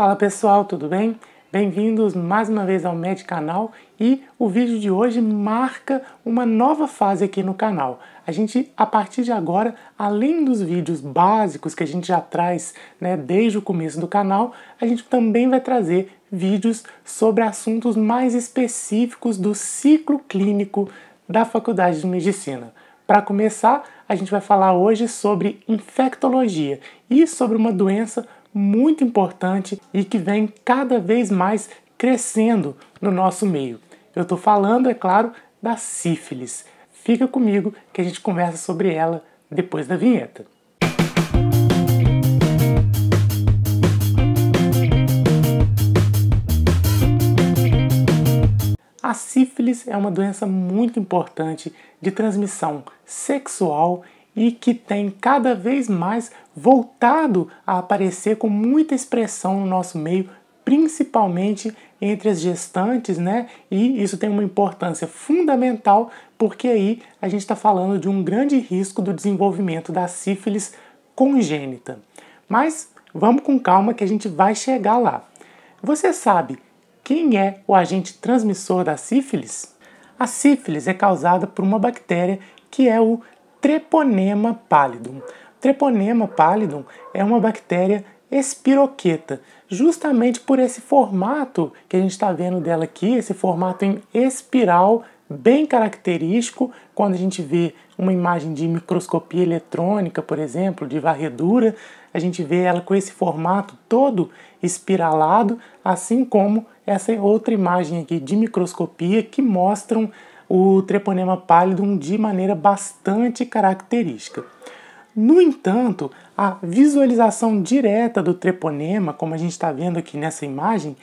Fala pessoal, tudo bem? Bem-vindos mais uma vez ao Medicanal e o vídeo de hoje marca uma nova fase aqui no canal. A gente, a partir de agora, além dos vídeos básicos que a gente já traz, desde o começo do canal, a gente também vai trazer vídeos sobre assuntos mais específicos do ciclo clínico da Faculdade de Medicina. Para começar, a gente vai falar hoje sobre infectologia e sobre uma doença muito importante e que vem cada vez mais crescendo no nosso meio. Eu estou falando, é claro, da sífilis. Fica comigo que a gente conversa sobre ela depois da vinheta. A sífilis é uma doença muito importante de transmissão sexual e que tem cada vez mais voltado a aparecer com muita expressão no nosso meio, principalmente entre as gestantes, E isso tem uma importância fundamental porque aí a gente está falando de um grande risco do desenvolvimento da sífilis congênita. Mas vamos com calma que a gente vai chegar lá. Você sabe quem é o agente transmissor da sífilis? A sífilis é causada por uma bactéria que é o Treponema pallidum. Treponema pallidum é uma bactéria espiroqueta, justamente por esse formato que a gente está vendo dela aqui, esse formato em espiral, bem característico. Quando a gente vê uma imagem de microscopia eletrônica, por exemplo, de varredura, a gente vê ela com esse formato todo espiralado, assim como essa outra imagem aqui de microscopia que mostram o Treponema pallidum de maneira bastante característica. No entanto, a visualização direta do treponema, como a gente está vendo aqui nessa imagem,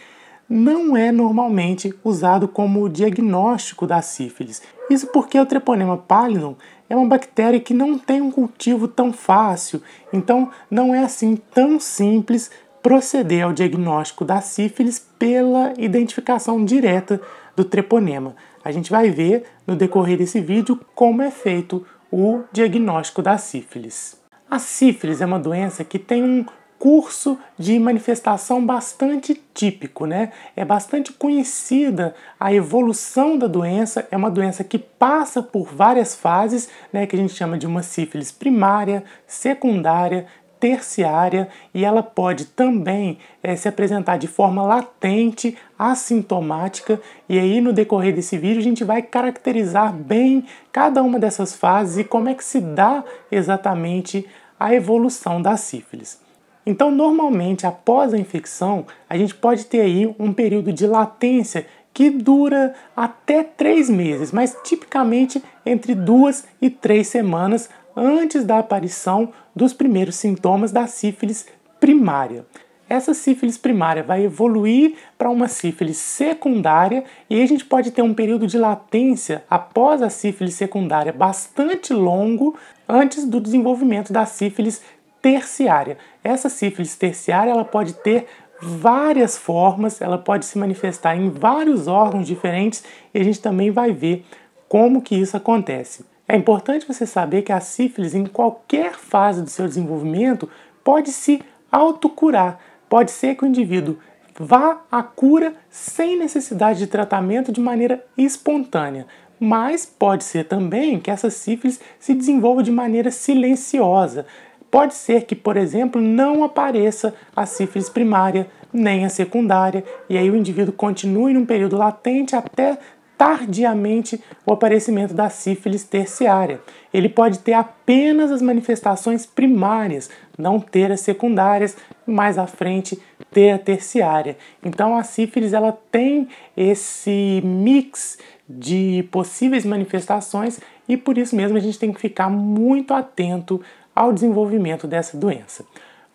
não é normalmente usado como diagnóstico da sífilis. Isso porque o Treponema pallidum é uma bactéria que não tem um cultivo tão fácil, então não é assim tão simples proceder ao diagnóstico da sífilis pela identificação direta do treponema. A gente vai ver no decorrer desse vídeo como é feito o diagnóstico da sífilis. A sífilis é uma doença que tem um curso de manifestação bastante típico, É bastante conhecida a evolução da doença, é uma doença que passa por várias fases, que a gente chama de uma sífilis primária, secundária, terciária, e ela pode também se apresentar de forma latente, assintomática, e aí no decorrer desse vídeo a gente vai caracterizar bem cada uma dessas fases e como é que se dá exatamente a evolução da sífilis. Então, normalmente, após a infecção, a gente pode ter aí um período de latência que dura até 3 meses, mas tipicamente entre 2 e 3 semanas antes da aparição dos primeiros sintomas da sífilis primária. Essa sífilis primária vai evoluir para uma sífilis secundária e aí a gente pode ter um período de latência após a sífilis secundária bastante longo antes do desenvolvimento da sífilis terciária. Essa sífilis terciária ela pode ter várias formas, ela pode se manifestar em vários órgãos diferentes e a gente também vai ver como que isso acontece. É importante você saber que a sífilis, em qualquer fase do seu desenvolvimento, pode se autocurar. Pode ser que o indivíduo vá à cura sem necessidade de tratamento de maneira espontânea. Mas pode ser também que essa sífilis se desenvolva de maneira silenciosa. Pode ser que, por exemplo, não apareça a sífilis primária, nem a secundária, e aí o indivíduo continue num período latente até tardiamente o aparecimento da sífilis terciária. Ele pode ter apenas as manifestações primárias, não ter as secundárias, mais à frente ter a terciária. Então a sífilis ela tem esse mix de possíveis manifestações e por isso mesmo a gente tem que ficar muito atento ao desenvolvimento dessa doença.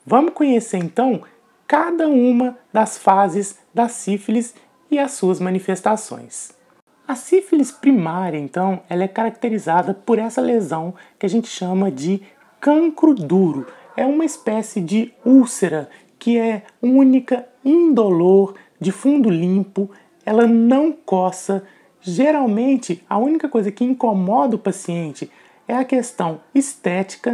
Vamos conhecer então cada uma das fases da sífilis e as suas manifestações. A sífilis primária, então, ela é caracterizada por essa lesão que a gente chama de cancro duro. É uma espécie de úlcera que é única, indolor, de fundo limpo, ela não coça. Geralmente, a única coisa que incomoda o paciente é a questão estética,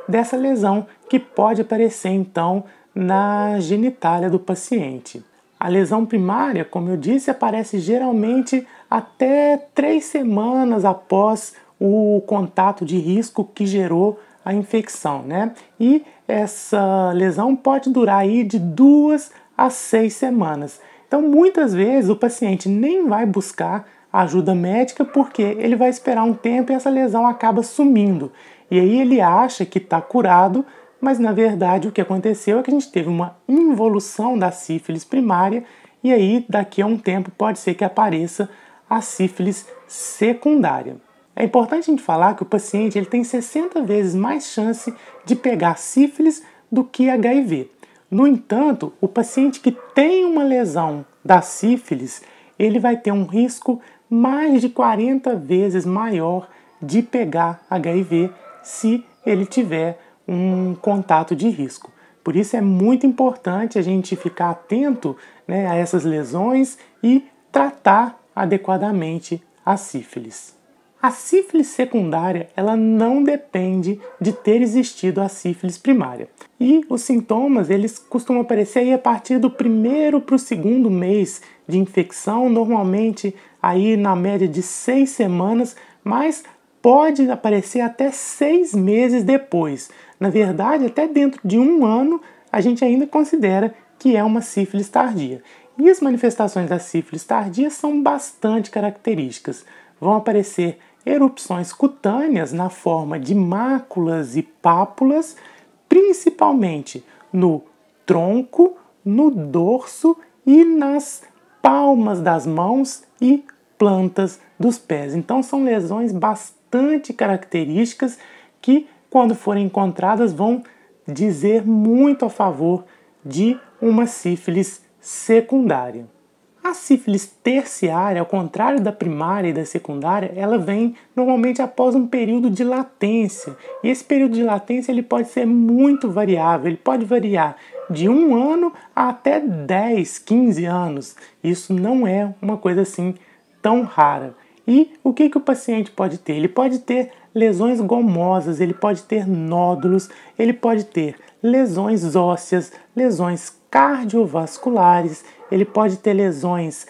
dessa lesão que pode aparecer, então, na genitália do paciente. A lesão primária, como eu disse, aparece geralmente até 3 semanas após o contato de risco que gerou a infecção, né? E essa lesão pode durar aí de 2 a 6 semanas. Então, muitas vezes o paciente nem vai buscar ajuda médica porque ele vai esperar um tempo e essa lesão acaba sumindo. E aí ele acha que está curado, mas na verdade o que aconteceu é que a gente teve uma involução da sífilis primária e aí daqui a um tempo pode ser que apareça a sífilis secundária. É importante a gente falar que o paciente ele tem 60 vezes mais chance de pegar sífilis do que HIV. No entanto, o paciente que tem uma lesão da sífilis, ele vai ter um risco mais de 40 vezes maior de pegar HIV se ele tiver um contato de risco. Por isso é muito importante a gente ficar atento, né, a essas lesões e tratar adequadamente a sífilis. A sífilis secundária, ela não depende de ter existido a sífilis primária. E os sintomas, eles costumam aparecer aí a partir do primeiro para o segundo mês de infecção, normalmente aí na média de 6 semanas, mas pode aparecer até 6 meses depois. Na verdade, até dentro de 1 ano, a gente ainda considera que é uma sífilis tardia. E as manifestações da sífilis tardia são bastante características. Vão aparecer erupções cutâneas na forma de máculas e pápulas, principalmente no tronco, no dorso e nas palmas das mãos e plantas dos pés. Então são lesões bastante características que, quando forem encontradas, vão dizer muito a favor de uma sífilis secundária. A sífilis terciária, ao contrário da primária e da secundária, ela vem normalmente após um período de latência. E esse período de latência ele pode ser muito variável, ele pode variar de 1 ano a até 10, 15 anos. Isso não é uma coisa assim tão rara. E o que o paciente pode ter? Ele pode ter lesões gomosas, ele pode ter nódulos, ele pode ter lesões ósseas, lesões cardiovasculares, ele pode ter lesões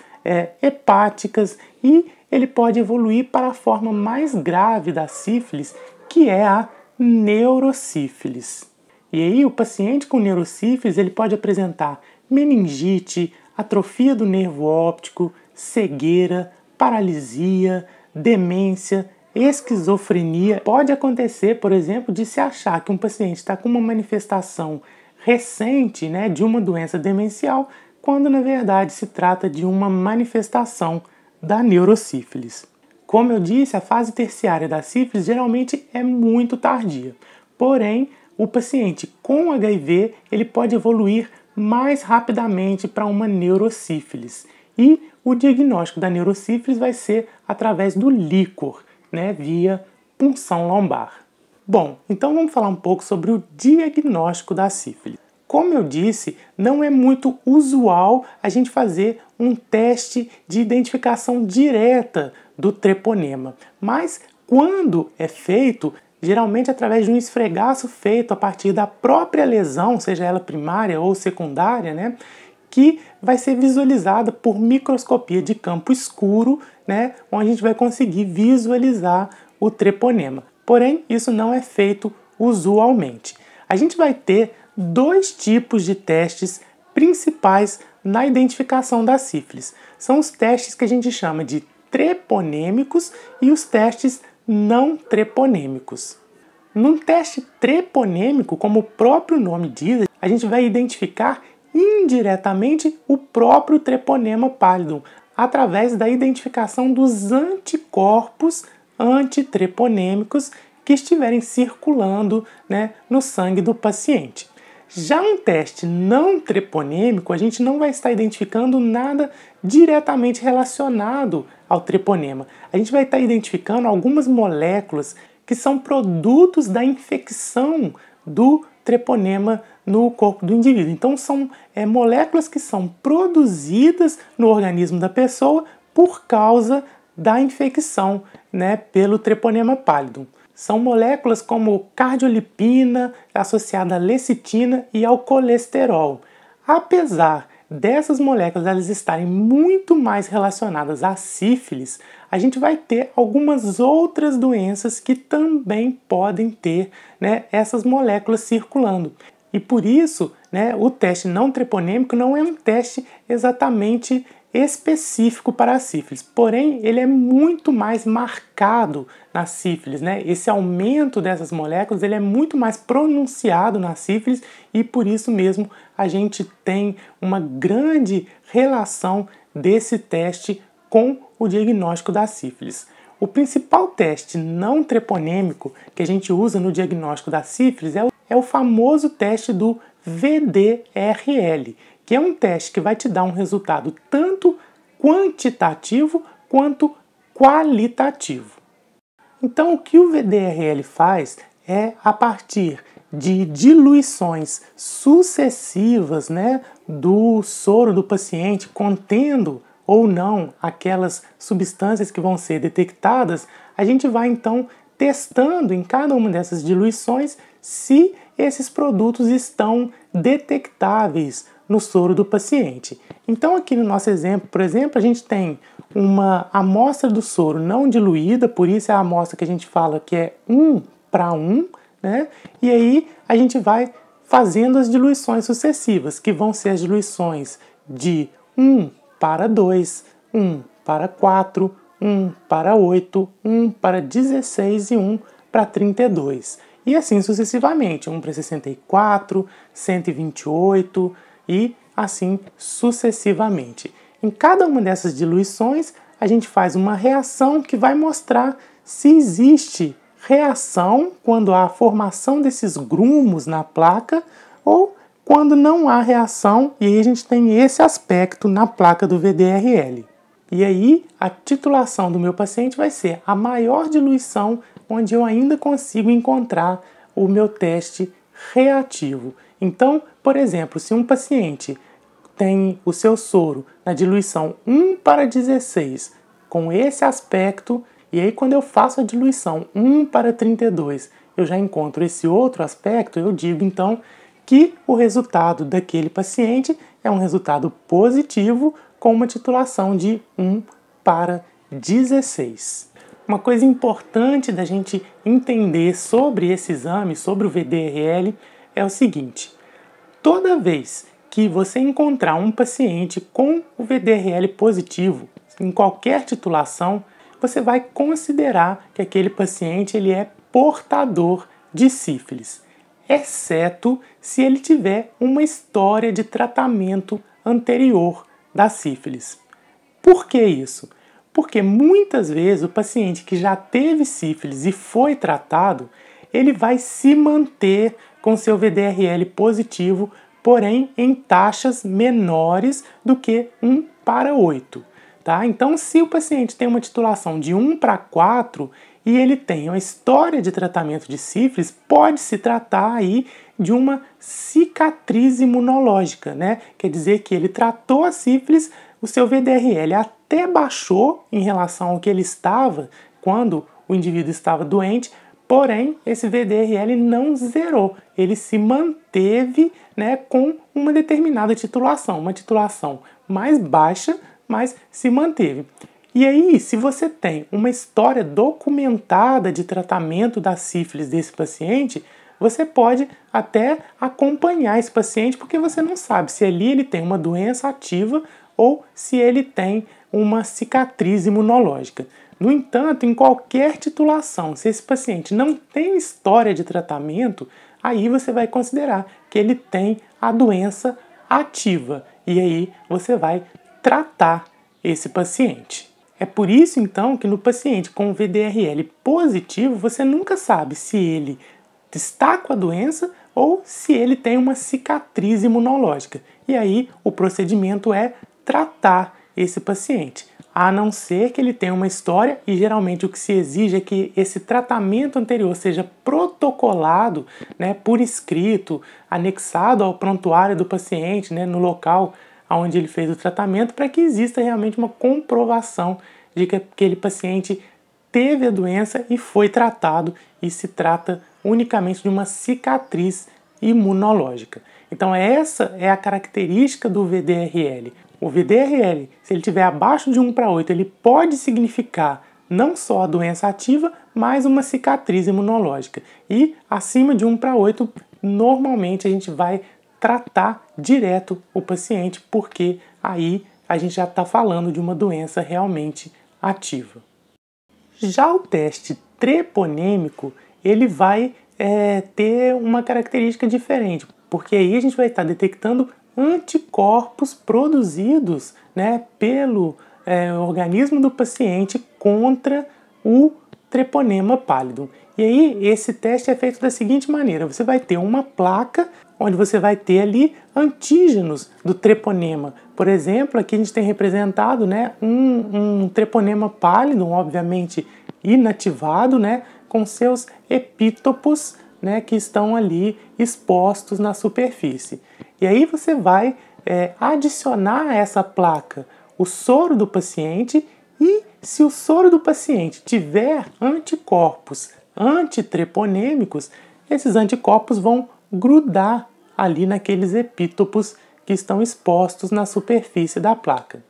hepáticas e ele pode evoluir para a forma mais grave da sífilis, que é a neurosífilis. E aí o paciente com neurosífilis ele pode apresentar meningite, atrofia do nervo óptico, cegueira, paralisia, demência, esquizofrenia. Pode acontecer, por exemplo, de se achar que um paciente está com uma manifestação recente, né, de uma doença demencial, quando na verdade se trata de uma manifestação da neurosífilis. Como eu disse, a fase terciária da sífilis geralmente é muito tardia. Porém, o paciente com HIV ele pode evoluir mais rapidamente para uma neurosífilis. E o diagnóstico da neurosífilis vai ser através do líquor, né, via punção lombar. Bom, então vamos falar um pouco sobre o diagnóstico da sífilis. Como eu disse, não é muito usual a gente fazer um teste de identificação direta do treponema, mas quando é feito, geralmente através de um esfregaço feito a partir da própria lesão, seja ela primária ou secundária, né, que vai ser visualizada por microscopia de campo escuro, né, onde a gente vai conseguir visualizar o treponema. Porém, isso não é feito usualmente. A gente vai ter 2 tipos de testes principais na identificação da sífilis. São os testes que a gente chama de treponêmicos e os testes não treponêmicos. Num teste treponêmico, como o próprio nome diz, a gente vai identificar indiretamente o próprio treponema pallidum, através da identificação dos anticorpos antitreponêmicos que estiverem circulando, né, no sangue do paciente. Já um teste não treponêmico, a gente não vai estar identificando nada diretamente relacionado ao treponema. A gente vai estar identificando algumas moléculas que são produtos da infecção do treponema no corpo do indivíduo. Então são moléculas que são produzidas no organismo da pessoa por causa da infecção, né, pelo treponema pallidum. São moléculas como cardiolipina, associada à lecitina e ao colesterol. Apesar dessas moléculas elas estarem muito mais relacionadas à sífilis, a gente vai ter algumas outras doenças que também podem ter, né, essas moléculas circulando. E por isso, né, o teste não treponêmico não é um teste exatamente específico para a sífilis, porém ele é muito mais marcado na sífilis, né? Esse aumento dessas moléculas ele é muito mais pronunciado na sífilis e por isso mesmo a gente tem uma grande relação desse teste com o diagnóstico da sífilis. O principal teste não treponêmico que a gente usa no diagnóstico da sífilis é o famoso teste do VDRL, que é um teste que vai te dar um resultado tanto quantitativo quanto qualitativo. Então, o que o VDRL faz é, a partir de diluições sucessivas, né, do soro do paciente, contendo ou não aquelas substâncias que vão ser detectadas, a gente vai então testando em cada uma dessas diluições se esses produtos estão detectáveis no soro do paciente. Então aqui no nosso exemplo, por exemplo, a gente tem uma amostra do soro não diluída, por isso é a amostra que a gente fala que é 1 para 1, né? E aí a gente vai fazendo as diluições sucessivas, que vão ser as diluições de 1 para 2, 1 para 4, 1 para 8, 1 para 16 e 1 para 32. E assim sucessivamente, 1 para 64, 128 e assim sucessivamente. Em cada uma dessas diluições, a gente faz uma reação que vai mostrar se existe reação quando há a formação desses grumos na placa ou quando não há reação, e aí a gente tem esse aspecto na placa do VDRL. E aí a titulação do meu paciente vai ser a maior diluição onde eu ainda consigo encontrar o meu teste reativo. Então, por exemplo, se um paciente tem o seu soro na diluição 1 para 16, com esse aspecto, e aí quando eu faço a diluição 1 para 32, eu já encontro esse outro aspecto, eu digo então que o resultado daquele paciente é um resultado positivo com uma titulação de 1 para 16. Uma coisa importante da gente entender sobre esse exame, sobre o VDRL, é o seguinte: toda vez que você encontrar um paciente com o VDRL positivo, em qualquer titulação, você vai considerar que aquele paciente ele é portador de sífilis, exceto se ele tiver uma história de tratamento anterior da sífilis. Por que isso? Porque muitas vezes o paciente que já teve sífilis e foi tratado, ele vai se manter com seu VDRL positivo, porém em taxas menores do que 1 para 8. Tá? Então, se o paciente tem uma titulação de 1 para 4 e ele tem uma história de tratamento de sífilis, pode se tratar aí de uma cicatriz imunológica, né? Quer dizer que ele tratou a sífilis, o seu VDRL até baixou em relação ao que ele estava quando o indivíduo estava doente, porém esse VDRL não zerou, ele se manteve, né, com uma determinada titulação, uma titulação mais baixa, mas se manteve. E aí, se você tem uma história documentada de tratamento da sífilis desse paciente, você pode até acompanhar esse paciente, porque você não sabe se ali ele tem uma doença ativa ou se ele tem uma cicatriz imunológica. No entanto, em qualquer titulação, se esse paciente não tem história de tratamento, aí você vai considerar que ele tem a doença ativa e aí você vai tratar esse paciente. É por isso, então, que no paciente com VDRL positivo, você nunca sabe se ele está com a doença ou se ele tem uma cicatriz imunológica. E aí o procedimento é tratar esse paciente, a não ser que ele tenha uma história, e geralmente o que se exige é que esse tratamento anterior seja protocolado, né, por escrito, anexado ao prontuário do paciente, né, no local onde ele fez o tratamento, para que exista realmente uma comprovação de que aquele paciente teve a doença e foi tratado, e se trata unicamente de uma cicatriz imunológica. Então essa é a característica do VDRL. O VDRL, se ele estiver abaixo de 1/8, ele pode significar não só a doença ativa, mas uma cicatriz imunológica. E acima de 1/8, normalmente a gente vai tratar direto o paciente, porque aí a gente já está falando de uma doença realmente ativa. Já o teste treponêmico, ele vai ter uma característica diferente, porque aí a gente vai estar detectando anticorpos produzidos, né, pelo organismo do paciente contra o treponema pallidum. E aí esse teste é feito da seguinte maneira: você vai ter uma placa onde você vai ter ali antígenos do treponema. Por exemplo, aqui a gente tem representado, né, um treponema pallidum, obviamente inativado, né, com seus epítopos, né, que estão ali expostos na superfície. E aí você vai adicionar a essa placa o soro do paciente, e se o soro do paciente tiver anticorpos antitreponêmicos, esses anticorpos vão grudar ali naqueles epítopos que estão expostos na superfície da placa.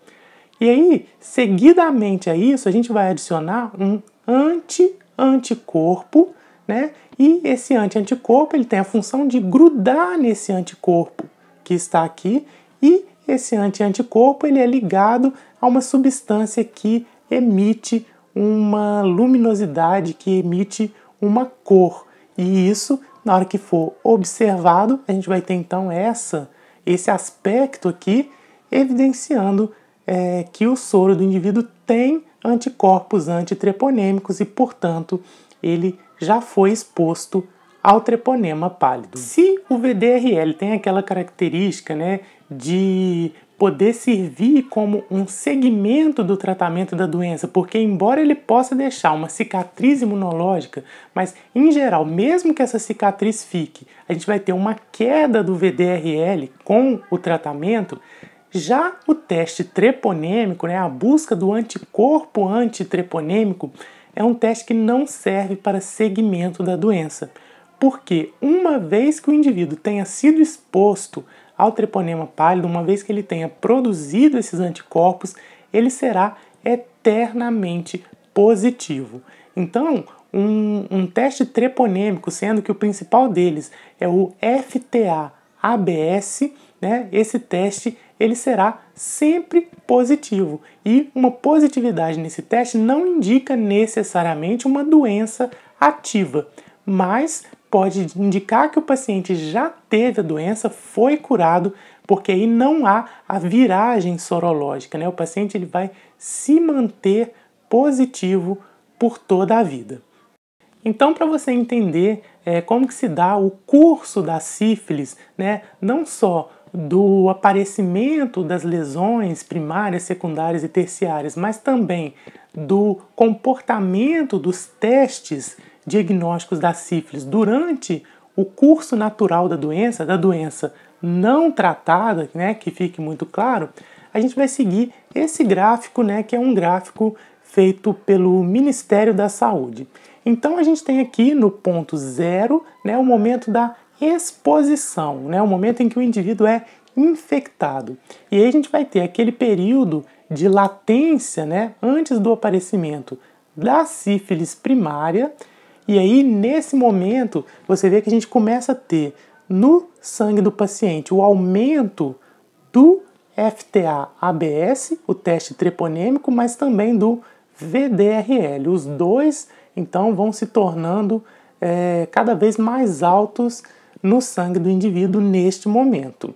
E aí, seguidamente a isso, a gente vai adicionar um anticorpo, né? E esse anticorpo ele tem a função de grudar nesse anticorpo que está aqui, e esse anticorpo ele é ligado a uma substância que emite uma luminosidade, que emite uma cor. E isso, na hora que for observado, a gente vai ter então esse aspecto aqui evidenciando que o soro do indivíduo tem anticorpos antitreponêmicos e, portanto, ele já foi exposto ao treponema pálido. Se o VDRL tem aquela característica, né, de poder servir como um segmento do tratamento da doença, porque embora ele possa deixar uma cicatriz imunológica, mas em geral, mesmo que essa cicatriz fique, a gente vai ter uma queda do VDRL com o tratamento. Já o teste treponêmico, né, a busca do anticorpo antitreponêmico, é um teste que não serve para segmento da doença, porque uma vez que o indivíduo tenha sido exposto ao treponema pálido, uma vez que ele tenha produzido esses anticorpos, ele será eternamente positivo. Então, um teste treponêmico, sendo que o principal deles é o FTA-ABS, né, esse teste ele será sempre positivo. E uma positividade nesse teste não indica necessariamente uma doença ativa, mas pode indicar que o paciente já teve a doença, foi curado, porque aí não há a viragem sorológica, né? O paciente ele vai se manter positivo por toda a vida. Então, para você entender como que se dá o curso da sífilis, né, não só do aparecimento das lesões primárias, secundárias e terciárias, mas também do comportamento dos testes diagnósticos da sífilis durante o curso natural da doença não tratada, né, que fique muito claro, a gente vai seguir esse gráfico, né, que é um gráfico feito pelo Ministério da Saúde. Então a gente tem aqui no ponto 0, né, o momento da exposição, né, o momento em que o indivíduo é infectado. E aí a gente vai ter aquele período de latência, né, antes do aparecimento da sífilis primária. E aí, nesse momento, você vê que a gente começa a ter no sangue do paciente o aumento do FTA-ABS, o teste treponêmico, mas também do VDRL. Os dois, então, vão se tornando cada vez mais altos no sangue do indivíduo neste momento.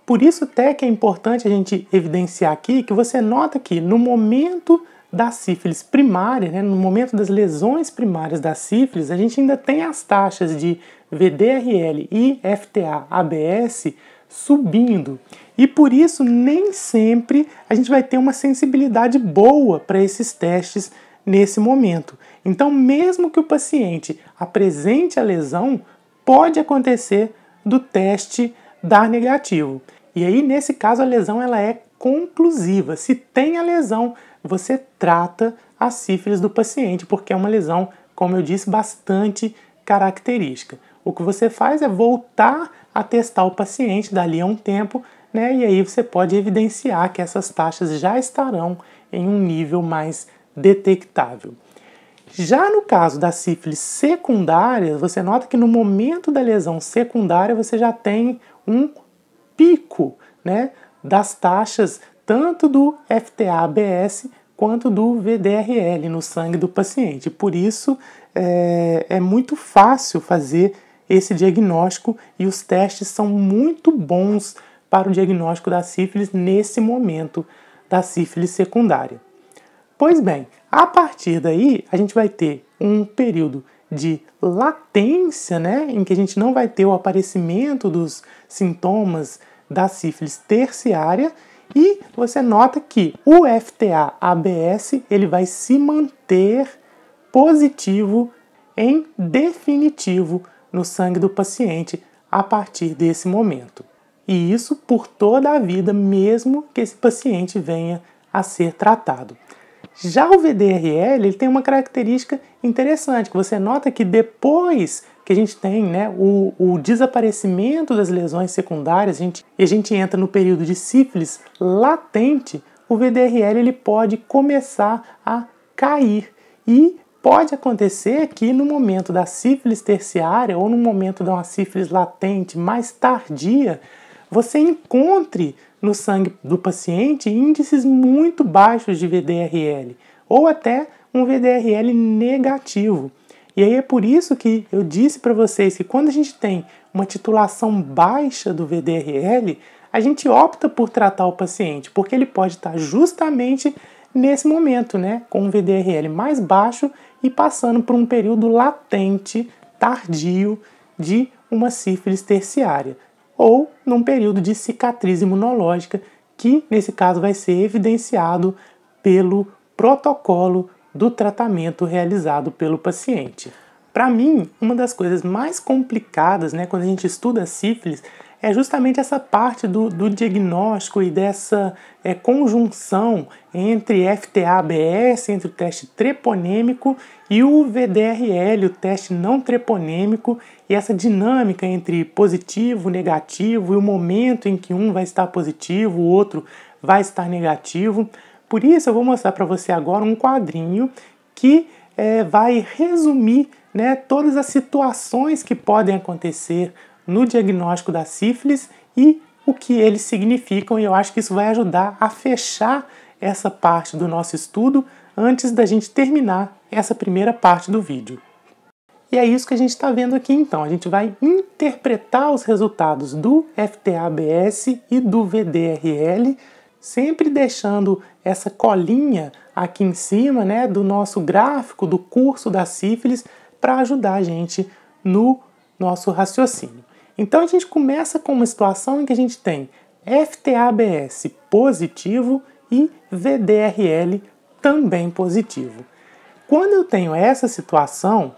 Por isso até que é importante a gente evidenciar aqui que você nota que no momento da sífilis primária, né, no momento das lesões primárias da sífilis, a gente ainda tem as taxas de VDRL e FTA-ABS subindo. E por isso nem sempre a gente vai ter uma sensibilidade boa para esses testes nesse momento. Então, mesmo que o paciente apresente a lesão, pode acontecer do teste dar negativo. E aí, nesse caso, a lesão ela é conclusiva. Se tem a lesão, você trata a sífilis do paciente, porque é uma lesão, como eu disse, bastante característica. O que você faz é voltar a testar o paciente dali a um tempo, né? E aí você pode evidenciar que essas taxas já estarão em um nível mais detectável. Já no caso da sífilis secundária, você nota que no momento da lesão secundária você já tem um pico, né, das taxas tanto do FTA-ABS quanto do VDRL no sangue do paciente. Por isso é muito fácil fazer esse diagnóstico e os testes são muito bons para o diagnóstico da sífilis nesse momento da sífilis secundária. Pois bem, a partir daí a gente vai ter um período de latência, né, em que a gente não vai ter o aparecimento dos sintomas da sífilis terciária e você nota que o FTA-ABS ele vai se manter positivo em definitivo no sangue do paciente a partir desse momento. E isso por toda a vida, mesmo que esse paciente venha a ser tratado. Já o VDRL ele tem uma característica interessante, que você nota que depois que a gente tem, né, o desaparecimento das lesões secundárias e a gente entra no período de sífilis latente, o VDRL ele pode começar a cair e pode acontecer que no momento da sífilis terciária ou no momento de uma sífilis latente mais tardia, você encontre no sangue do paciente índices muito baixos de VDRL ou até um VDRL negativo. E aí é por isso que eu disse para vocês que quando a gente tem uma titulação baixa do VDRL, a gente opta por tratar o paciente, porque ele pode estar justamente nesse momento, né, com um VDRL mais baixo e passando por um período latente, tardio, de uma sífilis terciária, ou num período de cicatriz imunológica, que nesse caso vai ser evidenciado pelo protocolo do tratamento realizado pelo paciente. Para mim, uma das coisas mais complicadas, né, quando a gente estuda a sífilis, é justamente essa parte do diagnóstico e dessa conjunção entre FTA-ABS, entre o teste treponêmico e o VDRL, o teste não treponêmico, e essa dinâmica entre positivo, negativo e o momento em que um vai estar positivo, o outro vai estar negativo. Por isso eu vou mostrar para você agora um quadrinho que vai resumir, né, todas as situações que podem acontecer no diagnóstico da sífilis e o que eles significam, e eu acho que isso vai ajudar a fechar essa parte do nosso estudo antes da gente terminar essa primeira parte do vídeo. E é isso que a gente está vendo aqui então. A gente vai interpretar os resultados do FTA-ABS e do VDRL, sempre deixando essa colinha aqui em cima, né, do nosso gráfico do curso da sífilis para ajudar a gente no nosso raciocínio. Então a gente começa com uma situação em que a gente tem FTA-ABS positivo e VDRL também positivo. Quando eu tenho essa situação,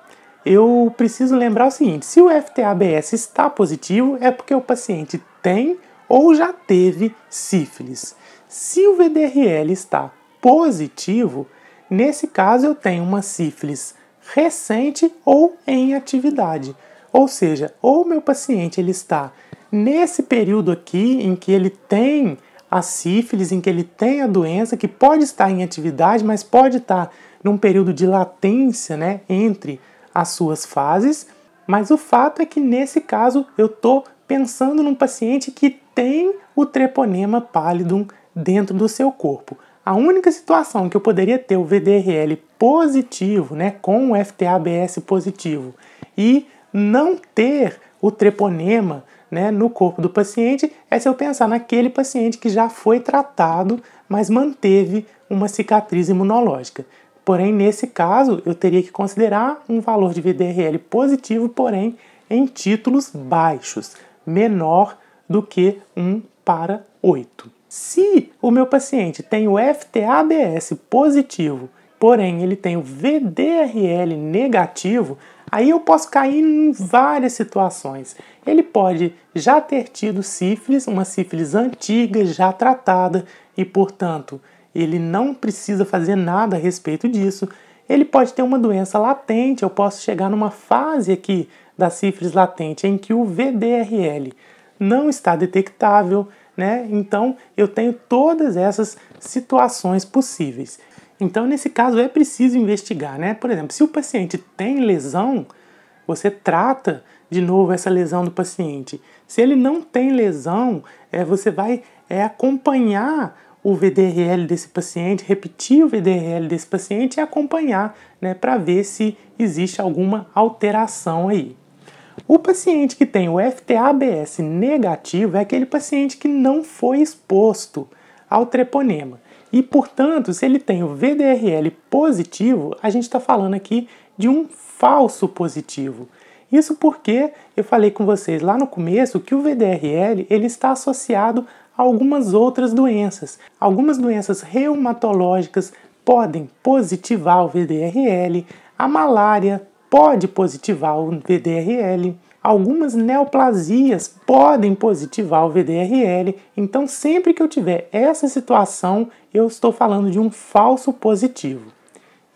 eu preciso lembrar o seguinte: se o FTA-ABS está positivo, é porque o paciente tem ou já teve sífilis. Se o VDRL está positivo, nesse caso eu tenho uma sífilis recente ou em atividade. Ou seja, ou o meu paciente ele está nesse período aqui em que ele tem a sífilis, em que ele tem a doença, que pode estar em atividade, mas pode estar num período de latência, né, entre as suas fases. Mas o fato é que nesse caso eu estou pensando num paciente que tem o treponema pallidum dentro do seu corpo. A única situação que eu poderia ter o VDRL positivo, né, com o FTA-ABS positivo, e não ter o treponema, né, no corpo do paciente é se eu pensar naquele paciente que já foi tratado, mas manteve uma cicatriz imunológica. Porém, nesse caso, eu teria que considerar um valor de VDRL positivo, porém em títulos baixos, menor do que 1/8. Se o meu paciente tem o FTA-ABS positivo, porém ele tem o VDRL negativo, aí eu posso cair em várias situações. Ele pode já ter tido sífilis, uma sífilis antiga, já tratada, e portanto ele não precisa fazer nada a respeito disso. Ele pode ter uma doença latente, eu posso chegar numa fase aqui da sífilis latente em que o VDRL não está detectável, né? Então eu tenho todas essas situações possíveis. Então nesse caso é preciso investigar, né? Por exemplo, se o paciente tem lesão, você trata de novo essa lesão do paciente. Se ele não tem lesão, você vai acompanhar o VDRL desse paciente, repetir o VDRL desse paciente e acompanhar, né, para ver se existe alguma alteração aí. O paciente que tem o FTABS negativo é aquele paciente que não foi exposto ao treponema. E, portanto, se ele tem o VDRL positivo, a gente está falando aqui de um falso positivo. Isso porque eu falei com vocês lá no começo que o VDRL ele está associado a algumas outras doenças. Algumas doenças reumatológicas podem positivar o VDRL, a malária pode positivar o VDRL, algumas neoplasias podem positivar o VDRL. Então, sempre que eu tiver essa situação, eu estou falando de um falso positivo.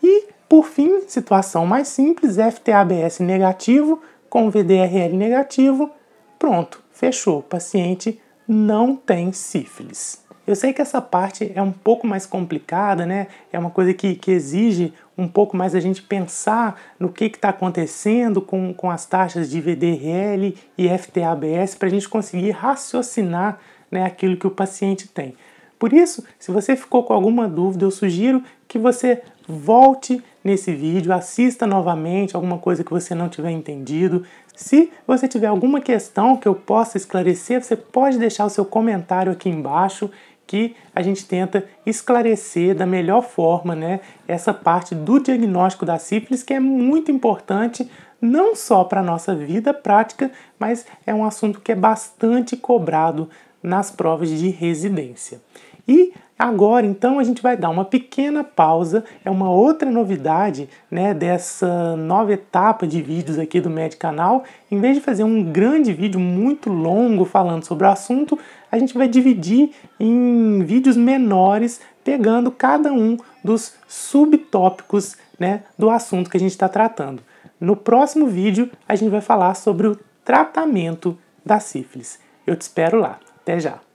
E, por fim, situação mais simples, FTABS negativo com VDRL negativo, pronto, fechou, o paciente não tem sífilis. Eu sei que essa parte é um pouco mais complicada, né? É uma coisa que exige um pouco mais a gente pensar no que está acontecendo com as taxas de VDRL e FTABS para a gente conseguir raciocinar, né, aquilo que o paciente tem. Por isso, se você ficou com alguma dúvida, eu sugiro que você volte nesse vídeo, assista novamente alguma coisa que você não tiver entendido. Se você tiver alguma questão que eu possa esclarecer, você pode deixar o seu comentário aqui embaixo, que a gente tenta esclarecer da melhor forma, né, essa parte do diagnóstico da sífilis, que é muito importante, não só para a nossa vida prática, mas é um assunto que é bastante cobrado nas provas de residência. E agora, então, a gente vai dar uma pequena pausa, é uma outra novidade, né, dessa nova etapa de vídeos aqui do Medicanal. Em vez de fazer um grande vídeo muito longo falando sobre o assunto, a gente vai dividir em vídeos menores, pegando cada um dos subtópicos, né, do assunto que a gente está tratando. No próximo vídeo, a gente vai falar sobre o tratamento da sífilis. Eu te espero lá. Até já!